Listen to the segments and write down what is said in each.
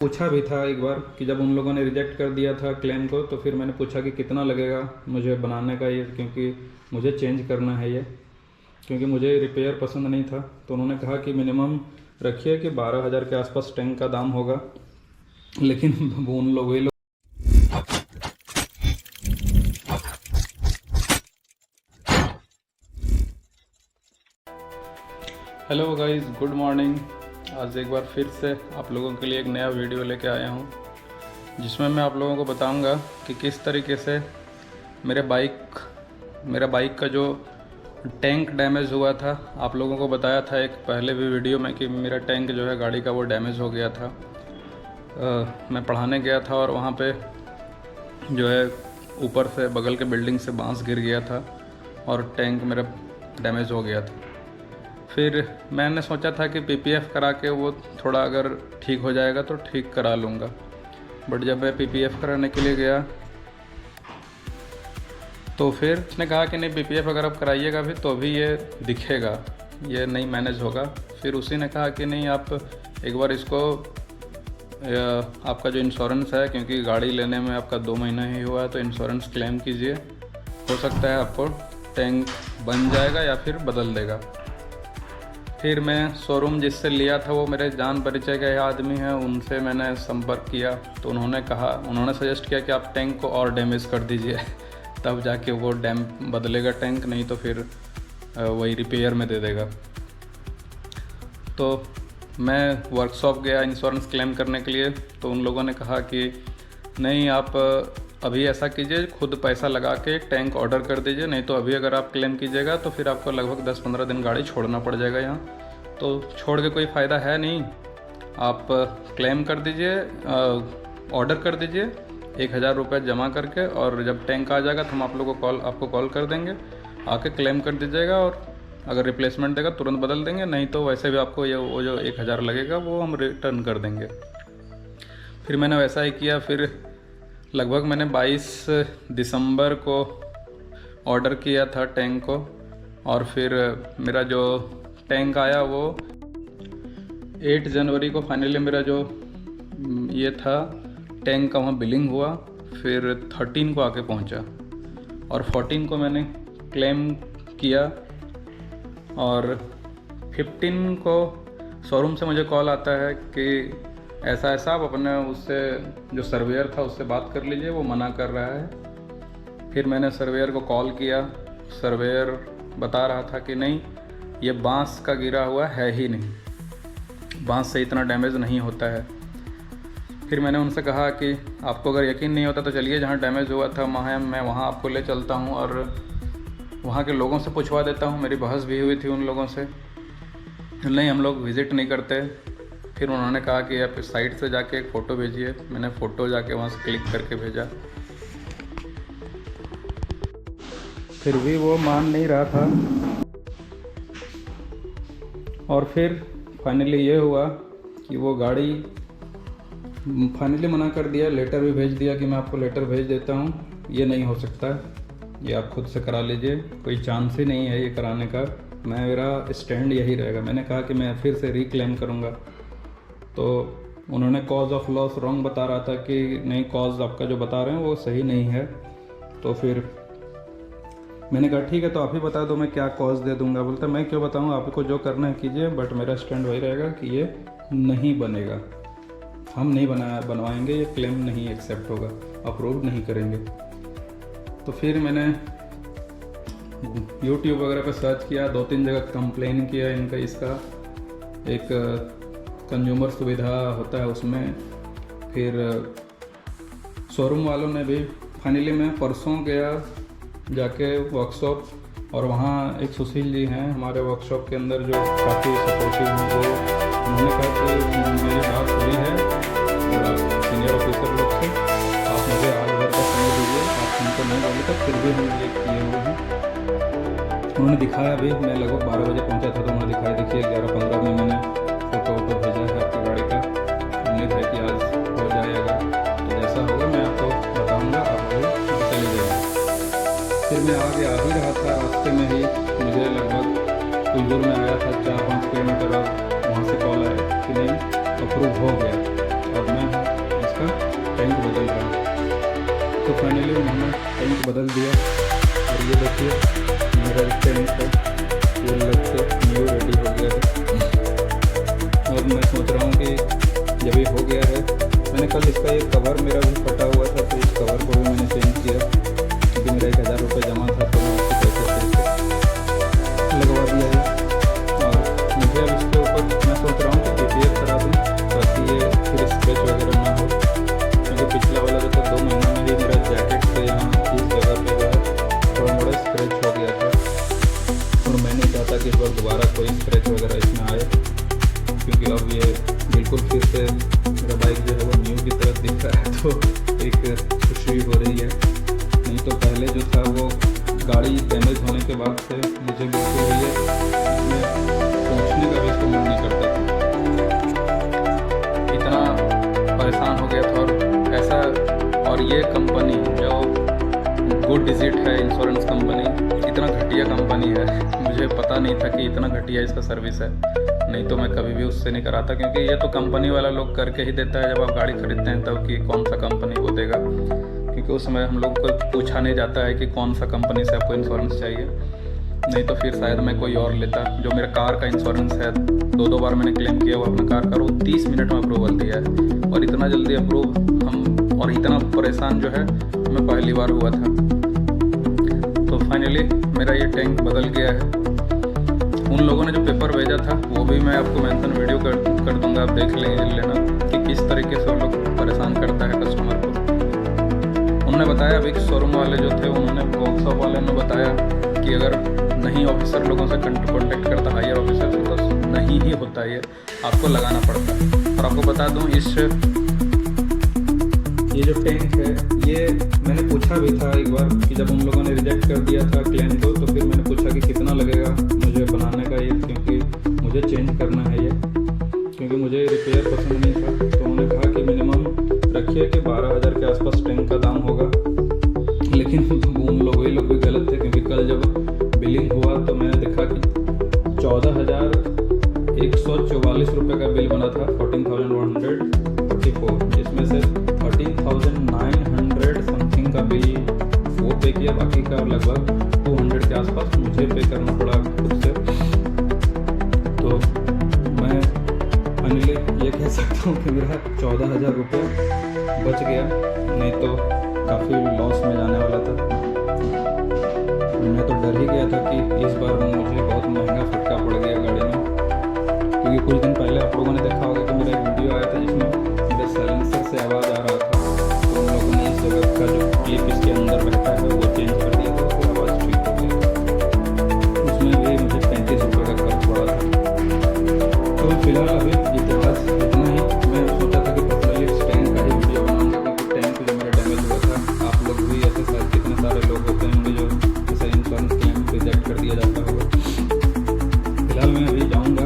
पूछा भी था एक बार कि जब उन लोगों ने रिजेक्ट कर दिया था क्लेम को, तो फिर मैंने पूछा कि कितना लगेगा मुझे बनाने का ये, क्योंकि मुझे चेंज करना है ये, क्योंकि मुझे रिपेयर पसंद नहीं था। तो उन्होंने कहा कि मिनिमम रखिए कि 12,000 के आसपास टैंक का दाम होगा। लेकिन वो उन लोग वही लोग हेलो गाइस, गुड मॉर्निंग। आज एक बार फिर से आप लोगों के लिए एक नया वीडियो लेके आया हूँ, जिसमें मैं आप लोगों को बताऊंगा कि किस तरीके से मेरा बाइक का जो टैंक डैमेज हुआ था। आप लोगों को बताया था एक पहले भी वीडियो में कि मेरा टैंक जो है गाड़ी का वो डैमेज हो गया था। मैं पढ़ाने गया था और वहाँ पे जो है ऊपर से बगल के बिल्डिंग से बांस गिर गया था और टैंक मेरा डैमेज हो गया था। फिर मैंने सोचा था कि पीपीएफ करा के वो थोड़ा अगर ठीक हो जाएगा तो ठीक करा लूँगा। बट जब मैं पीपीएफ कराने के लिए गया तो फिर उसने कहा कि नहीं, पीपीएफ अगर आप कराइएगा भी तो भी ये दिखेगा, ये नहीं मैनेज होगा। फिर उसी ने कहा कि नहीं, आप एक बार इसको आपका जो इंश्योरेंस है, क्योंकि गाड़ी लेने में आपका 2 महीना ही हुआ है, तो इंश्योरेंस क्लेम कीजिए, हो सकता है आपको टैंक बन जाएगा या फिर बदल देगा। फिर मैं शोरूम जिससे लिया था वो मेरे जान परिचय के आदमी हैं, उनसे मैंने संपर्क किया। तो उन्होंने सजेस्ट किया कि आप टैंक को और डैमेज कर दीजिए तब जाके वो बदलेगा टैंक, नहीं तो फिर वही रिपेयर में दे देगा। तो मैं वर्कशॉप गया इंश्योरेंस क्लेम करने के लिए, तो उन लोगों ने कहा कि नहीं, आप अभी ऐसा कीजिए, खुद पैसा लगा के टैंक ऑर्डर कर दीजिए, नहीं तो अभी अगर आप क्लेम कीजिएगा तो फिर आपको लगभग 10-15 दिन गाड़ी छोड़ना पड़ जाएगा यहाँ, तो छोड़ के कोई फ़ायदा है नहीं। आप क्लेम कर दीजिए, ऑर्डर कर दीजिए 1,000 रुपये जमा करके, और जब टैंक आ जाएगा तो हम आपको कॉल कर देंगे, आके क्लेम कर दीजिएगा, और अगर रिप्लेसमेंट देगा तुरंत बदल देंगे, नहीं तो वैसे भी आपको वो जो 1,000 लगेगा वो हम रिटर्न कर देंगे। फिर मैंने वैसा ही किया। फिर लगभग मैंने 22 दिसंबर को ऑर्डर किया था टैंक को, और फिर मेरा जो टैंक आया वो 8 जनवरी को फाइनली मेरा जो ये था टैंक का वहाँ बिलिंग हुआ। फिर 13 को आके पहुँचा और 14 को मैंने क्लेम किया, और 15 को शोरूम से मुझे कॉल आता है कि ऐसा ऐसा आप अपने उससे जो सर्वेयर था उससे बात कर लीजिए, वो मना कर रहा है। फिर मैंने सर्वेयर को कॉल किया, सर्वेयर बता रहा था कि नहीं, ये बांस का गिरा हुआ है ही नहीं, बांस से इतना डैमेज नहीं होता है। फिर मैंने उनसे कहा कि आपको अगर यकीन नहीं होता तो चलिए जहाँ डैमेज हुआ था मैं वहाँ आपको ले चलता हूँ और वहाँ के लोगों से पूछवा देता हूँ। मेरी बहस भी हुई थी उन लोगों से, नहीं हम लोग विज़िट नहीं करते। फिर उन्होंने कहा कि आप साइट से जाके एक फ़ोटो भेजिए। मैंने फ़ोटो जाके वहाँ से क्लिक करके भेजा, फिर भी वो मान नहीं रहा था। और फिर फाइनली ये हुआ कि वो गाड़ी फाइनली मना कर दिया। लेटर भी भेज दिया कि मैं आपको लेटर भेज देता हूँ, ये नहीं हो सकता, ये आप खुद से करा लीजिए, कोई चांस ही नहीं है ये कराने का। मेरा स्टैंड यही रहेगा। मैंने कहा कि मैं फिर से रिक्लेम करूँगा, तो उन्होंने कॉज ऑफ लॉस रॉन्ग बता रहा था कि नहीं, कॉज आपका जो बता रहे हैं वो सही नहीं है। तो फिर मैंने कहा ठीक है, तो आप ही बता दो, मैं क्या कॉज दे दूंगा। बोलता मैं क्यों बताऊँ, आपको जो करना है कीजिए, बट मेरा स्टैंड वही रहेगा कि ये नहीं बनेगा, हम नहीं बनवाएंगे, ये क्लेम नहीं एक्सेप्ट होगा, अप्रूव नहीं करेंगे। तो फिर मैंने यूट्यूब वगैरह पर सर्च किया, 2-3 जगह कंप्लेन किया इनका, इसका एक कंज्यूमर सुविधा होता है उसमें। फिर शोरूम वालों ने भी फाइनली, मैं परसों गया जाके वर्कशॉप, और वहाँ एक सुशील जी हैं हमारे वर्कशॉप के अंदर जो काफ़ी सपोर्टिव हैं, वो उन्होंने कहा कि मेरी बात सुनी है सीनियर ऑफिसर लोग से, आप मुझे आज भर का समय दीजिए, आप उनको नहीं बोले तो फिर भी हम ये किए हुए हैं। उन्होंने दिखाया भी, मैं लगभग 12 बजे पहुँचा था, तो उन्होंने दिखाया, देखिए 11-15 में मैंने फ़ोटो भेजा है आपकी गाड़ी का। उम्मीद है कि आज हो जाएगा, तो जैसा होगा मैं आपको बताऊंगा, आप लोग चले जाइए। फिर मैं आगे आ ही रहा था, रास्ते में ही मुझे लगभग कुछ दूर में आया था, 4-5 किलोमीटर, और वहाँ से कॉल आया कि नहीं, अप्रूव हो गया। अब मैं इसका टैंक बदल रहा हूँ। तो फाइनली मैंने टैंक बदल दिया और ये देखिए मेरा टैंक है ये लग के न्यू रेडी हो गया है। अब मैं सोच रहा हूँ कि जब ये हो गया है, मैंने कल इसका एक कवर मेरा भी फटा हुआ था तो इस कवर को भी मैंने चेंज किया क्योंकि मेरा 1000 रुपये जमा था तो मैं उसके पैसे लगवा दिया है। और मुझे अब इसके ऊपर मैं सोच रहा हूँ कि PPF करा दूँ ताकि ये फिर स्क्रैच वगैरह ना हो, क्योंकि पिछला वाला जो था 2 महीना में ही मेरा जैकेट से यहाँ इस जगह पे जो है थोड़ा मोड़ा स्क्रैच हो गया था और मैं नहीं चाहता कि इस बार दोबारा कोई स्क्रैच वगैरह इसमें आए, क्योंकि अब ये बिल्कुल फिर से मेरा बाइक जो है वो न्यू की तरफ दिख रहा है तो एक खुशी हो रही है। नहीं तो पहले जो था वो गाड़ी डैमेज होने के बाद से मुझे बिल्कुल ये इसमें पहुँचने का भी इसको मन नहीं करता था, इतना परेशान हो गया था। और ऐसा और ये कंपनी जो गुड डिजिट है इंश्योरेंस कंपनी, इतना घटिया कंपनी है, मुझे पता नहीं था कि इतना घटिया इसका सर्विस है। नहीं तो मैं कभी भी उससे नहीं कराता, क्योंकि ये तो कंपनी वाला लोग करके ही देता है जब आप गाड़ी खरीदते हैं तब कि कौन सा कंपनी वो देगा, क्योंकि उस समय हम लोग को पूछा नहीं जाता है कि कौन सा कंपनी से आपको इंश्योरेंस चाहिए। नहीं तो फिर शायद मैं कोई और लेता। जो मेरा कार का इंश्योरेंस है 2 बार मैंने क्लेम किया हुआ अपना कार का, वो 30 मिनट में अप्रूवल दिया है और इतना जल्दी अप्रूव हम और इतना परेशान जो है मैं पहली बार हुआ था। तो फाइनली मेरा ये टैंक बदल गया है। उन लोगों ने जो पेपर भेजा था वो भी मैं आपको मेंशन वीडियो कर दूंगा, आप देख लेना कि किस तरीके से वो लोग परेशान करता है कस्टमर को। उन्होंने बताया अभी शोरूम वाले जो थे उन्होंने वर्कशॉप वाले ने बताया कि अगर नहीं ऑफिसर लोगों से कॉन्टेक्ट करता हायर ऑफिसर से तो नहीं ही होता, ये आपको लगाना पड़ता है। और आपको बता दूँ ये जो टैंक है ये मैंने पूछा भी था एक बार कि जब उन लोगों ने रिजेक्ट कर दिया था क्लेम को, तो फिर मैंने पूछा कि कितना लगेगा मुझे बनाने का ये, क्योंकि मुझे चेंज करना है ये, क्योंकि मुझे रिपेयर पसंद नहीं था। तो उन्होंने कहा कि मिनिमम रखिए कि 12,000 के आसपास टैंक का दाम होगा। लेकिन उन लोग वही लोग भी गलत थे, क्योंकि कल जब बिलिंग हुआ तो मैंने देखा कि 14,144 रुपये का बिल बना था 14,144, जिसमें से 13,900 समथिंग का बिल वो पे किया, बाकी का लगभग 200 के आसपास मुझे पे करना पड़ा खुद से। तो मैं फाइनली ये कह सकता हूँ कि मेरा 14,000 रुपये बच गया, नहीं तो काफ़ी लॉस में जाने वाला था। मैं तो डर ही गया था कि इस बार मुझे बहुत महंगा फटका पड़ गया गाड़ी में, क्योंकि कुछ दिन पहले आप लोगों ने देखा होगा कि मेरा एक वीडियो आया था जिसमें मेरे साइलेंसर से आवाज़ आ रहा था, तो उन लोगों ने इस जगह का जो क्लिप इसके अंदर बैठता है वो चेंज कर दिया था, तो आवाज़ ठीक हो गई। उसमें भी मुझे 35 रुपये का खर्च पड़ा था। तो फिलहाल अभी इतना ही। मैं सोचा था कि पर्सनली टैंक का ही वीडियो बनाऊँगा, क्योंकि टैंक जो मेरा डैमेज हुआ था, आप लोग भी ऐसे शायद कितने सारे लोग होते होंगे जो जैसे इंश्योरेंस क्लेम रिजेक्ट कर दिया जाता होगा। फिलहाल मैं अभी जाऊँगा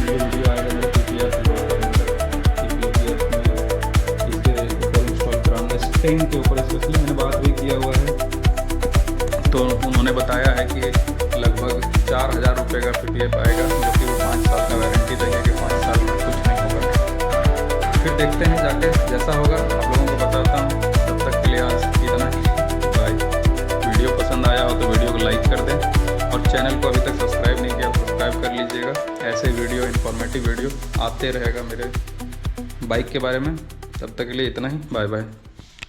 वीडियो आएगा मेरे PPF टैंक के ऊपर स्पेशली मैंने बात भी किया हुआ है। तो उन्होंने बताया है कि लगभग 4,000 रुपये का PPF आएगा, जो कि वो 5 साल का वारंटी देंगे कि 5 साल में कुछ नहीं होगा। फिर देखते हैं जाके जैसा होगा आप लोगों को बताता हूँ। तब तक के लिए आज इतना ही, बाय। वीडियो पसंद आया हो तो वीडियो को लाइक कर दें और चैनल को अभी तक सब्सक्राइब नहीं किया सब्सक्राइब कर लीजिएगा। ऐसे वीडियो इन्फॉर्मेटिव वीडियो आते रहेगा मेरे बाइक के बारे में। तब तक के लिए इतना ही, बाय बाय।